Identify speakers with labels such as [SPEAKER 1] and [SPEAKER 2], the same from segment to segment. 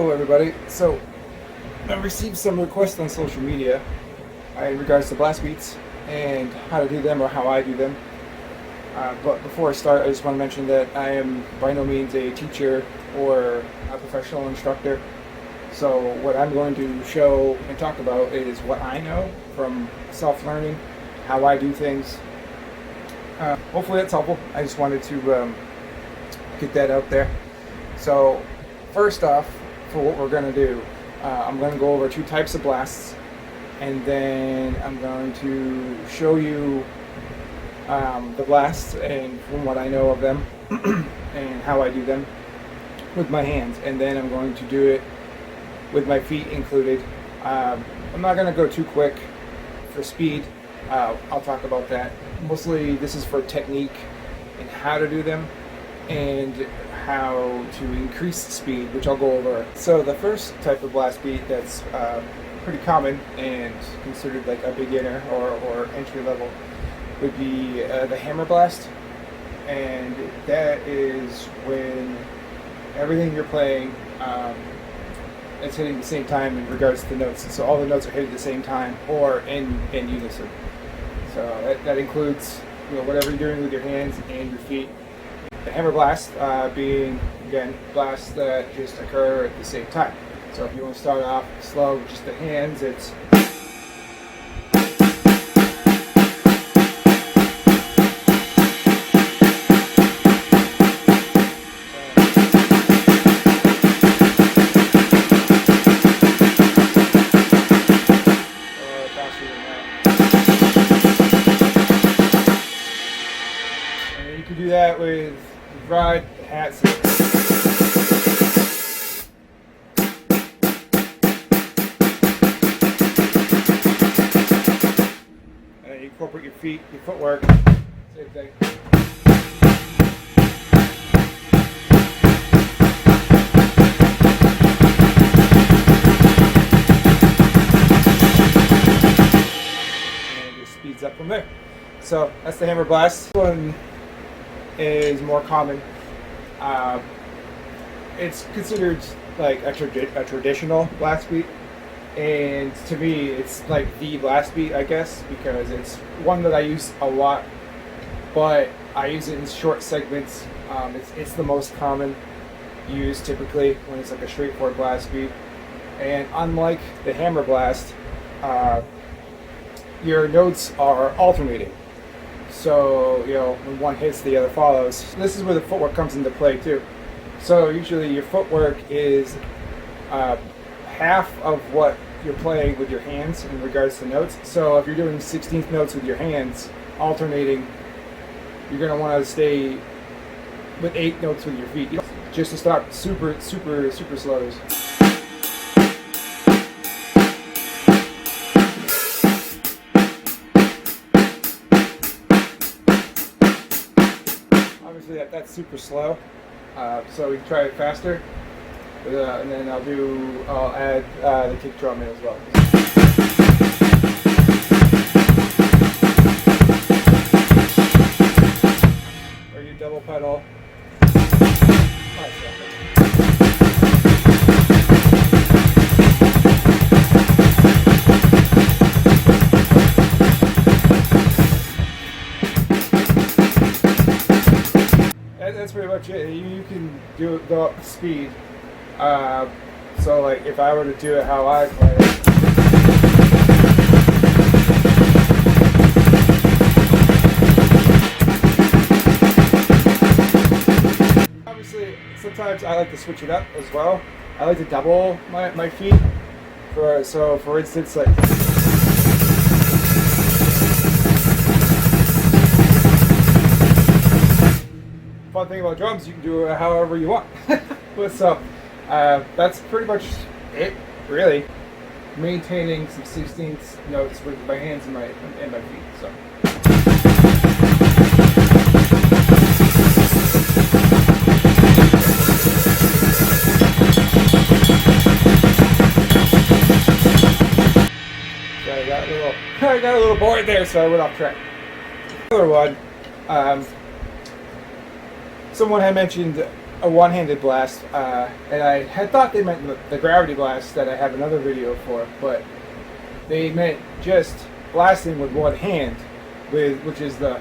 [SPEAKER 1] Hello everybody. So I received some requests on social media in regards to Blastbeats and how to do them or how I do them. But before I start, I just want to mention that I am by no means a teacher or a professional instructor. So what I'm going to show and talk about is what I know from self-learning, how I do things. Hopefully that's helpful. I just wanted to get that out there. So first off, for what we're going to do, I'm going to go over two types of blasts, and then I'm going to show you the blasts and from what I know of them and how I do them with my hands, and then I'm going to do it with my feet included. I'm not going to go too quick for speed. I'll talk about that. Mostly this is for technique and how to do them and how to increase speed, which I'll go over. So the first type of blast beat that's pretty common and considered like a beginner or entry level would be the hammer blast, and that is when everything you're playing is hitting at the same time in regards to the notes. So all the notes are hit at the same time or in unison. So that includes whatever you're doing with your hands and your feet. The hammer blast being, again, blasts that just occur at the same time. So if you want to start off slow with just the hands, it's faster than that. And you can do that with rod, hats. And you incorporate your feet, your footwork, same thing. And it just speeds up from there. So that's the hammer blast. This one is more common. It's considered like a traditional blast beat, and to me it's like the blast beat, I guess, because it's one that I use a lot, but I use it in short segments. It's the most common used typically when it's like a straightforward blast beat, and unlike the hammer blast, your notes are alternating. So, when one hits, the other follows. This is where the footwork comes into play too. So usually your footwork is half of what you're playing with your hands in regards to notes. So if you're doing 16th notes with your hands, alternating, you're going to want to stay with 8 notes with your feet. Just to start super slows. Obviously that's super slow, so we can try it faster, and then I'll add the kick drum in as well. Or you double pedal. That's pretty much it. You can go up to speed. So like if I were to do it how I play it. Obviously, sometimes I like to switch it up as well. I like to double my feet. For instance, like. Fun thing about drums, you can do it however you want. So that's pretty much it, really. Maintaining some 16th notes with my hands and my feet. So. I got a little bored there, so I went off track. Another one. Someone had mentioned a one-handed blast, and I had thought they meant the gravity blast that I have another video for, but they meant just blasting with one hand, which is the.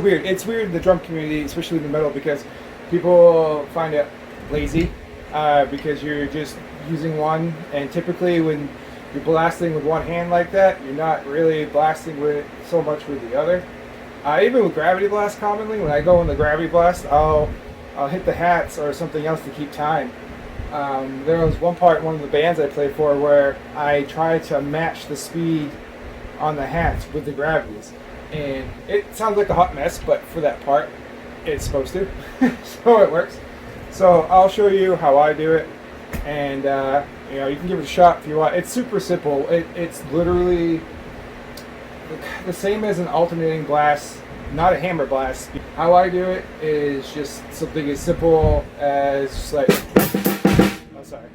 [SPEAKER 1] It's weird in the drum community, especially in the metal, because people find it lazy because you're just using one, and typically when you're blasting with one hand like that, you're not really blasting with so much with the other. Even with gravity blast, commonly when I go in the gravity blast, I'll hit the hats or something else to keep time. There was one of the bands I played for where I tried to match the speed on the hats with the gravities. And it sounds like a hot mess, but for that part, it's supposed to. So it works. So I'll show you how I do it. And, you can give it a shot if you want. It's super simple. It's literally the same as an alternating blast, not a hammer blast. How I do it is just something as simple as just like, oh, sorry.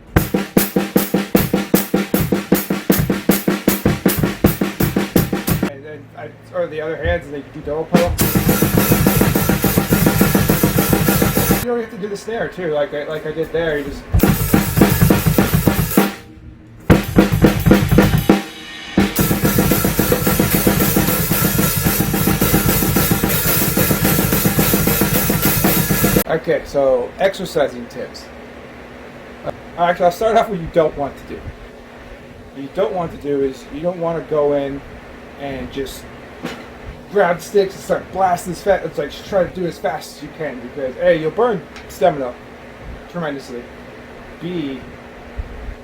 [SPEAKER 1] Or the other hands, and they do double pedal. You don't have to do the snare too, like I did there. You just. Okay, so exercising tips. Actually, I'll start off with what you don't want to do. What you don't want to do is you don't want to go in and just grab the sticks and start blasting as fast. It's like just try to do it as fast as you can, because A, you'll burn stamina tremendously. B,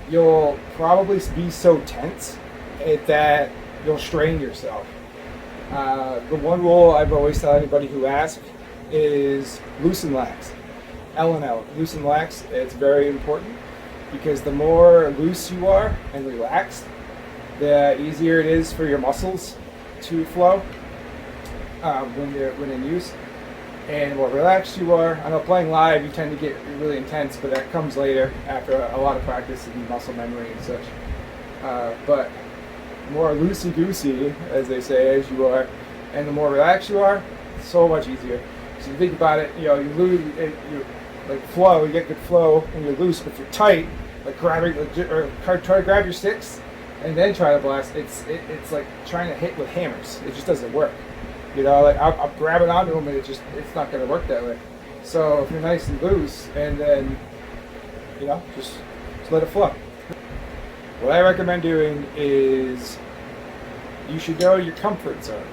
[SPEAKER 1] you'll probably be so tense that you'll strain yourself. The one rule I've always tell anybody who asks is loose and lax. L and L, loose and lax. It's very important because the more loose you are and relaxed, the easier it is for your muscles to flow when in use. And the more relaxed you are, I know playing live you tend to get really intense, but that comes later after a lot of practice and muscle memory and such. But the more loosey-goosey, as they say, as you are, and the more relaxed you are, so much easier. So you think about it, you lose, like flow, you get good flow and you're loose, but if you're tight, like try to grab your sticks and then try to blast. It's like trying to hit with hammers. It just doesn't work. Like I'm grabbing onto them and it's not going to work that way. So if you're nice and loose, and then just let it flow. What I recommend doing is you should know your comfort zone.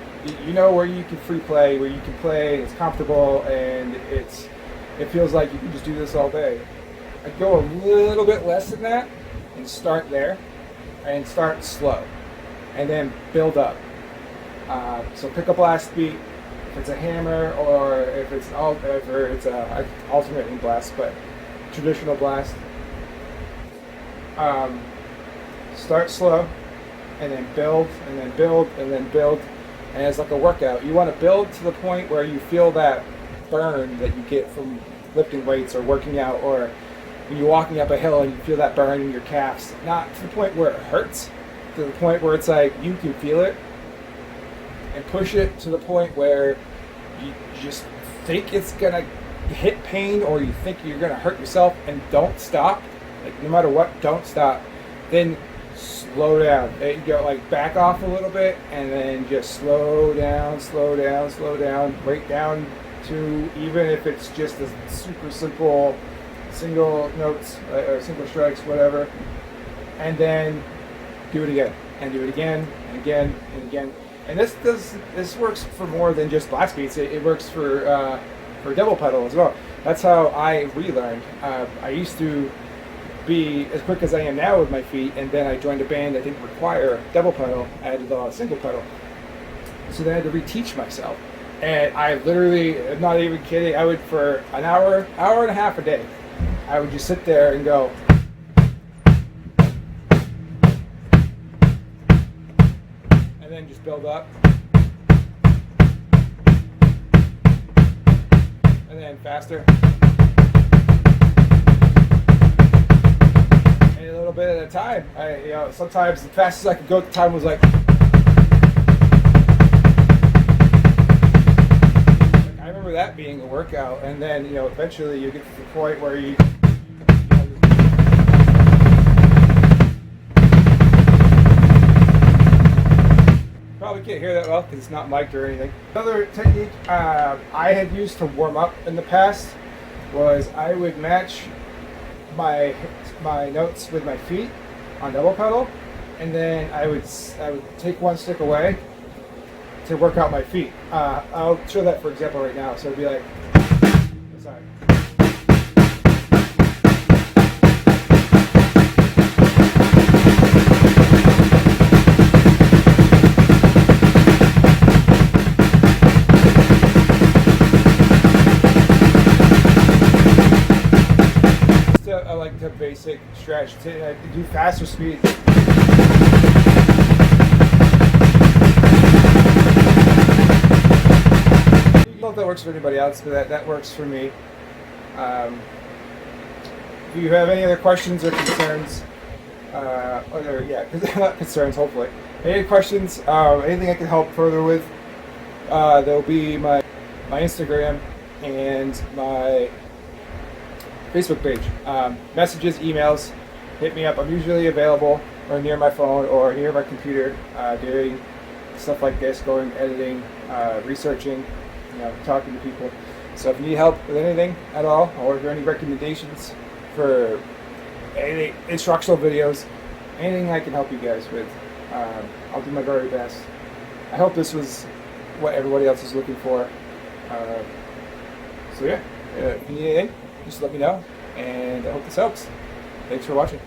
[SPEAKER 1] You know where you can free play, where you can play, it's comfortable, and it feels like you can just do this all day. I go a little bit less than that and start there, and start slow, and then build up. So pick a blast beat, if it's a hammer or if it's a alternating blast, but traditional blast. Start slow, and then build, and then build, and then build. And it's like a workout. You want to build to the point where you feel that burn that you get from lifting weights or working out, or when you're walking up a hill and you feel that burn in your calves. Not to the point where it hurts, to the point where it's like you can feel it, and push it to the point where you just think it's going to hit pain, or you think you're going to hurt yourself, and don't stop. Like no matter what, don't stop. Then slow down. You go like back off a little bit, and then just slow down, right down to, even if it's just a super simple single notes or single strikes, whatever, and then do it again, and do it again, and again, and again. And this works for more than just blast beats. It works for double pedal as well. That's how I relearned. I used to be as quick as I am now with my feet, and then I joined a band that didn't require double pedal. I had a single pedal. So then I had to reteach myself. And I literally, I'm not even kidding, I would, for an hour and a half a day, I would just sit there and go. And then just build up. And then faster. A little bit at a time. Sometimes the fastest I could go at the time was like, that being a workout, and then eventually you get to the point where you probably can't hear that well because it's not mic'd or anything. Another technique I had used to warm up in the past was I would match my notes with my feet on double pedal, and then I would take one stick away to work out my feet. I'll show that for example right now. So it'd be like, sorry. I like the basic stretch to do faster speeds. I don't know if that works for anybody else, but that works for me. If you have any other questions or concerns, not concerns, hopefully. Any questions, anything I can help further with, there'll be my Instagram and my Facebook page. Messages, emails, hit me up. I'm usually available or near my phone or near my computer doing stuff like this, going editing, researching, talking to people. So if you need help with anything at all, or if you have any recommendations for any instructional videos, anything I can help you guys with, I'll do my very best. I hope this was what everybody else is looking for. So yeah, if you need anything, just let me know, and I hope this helps. Thanks for watching.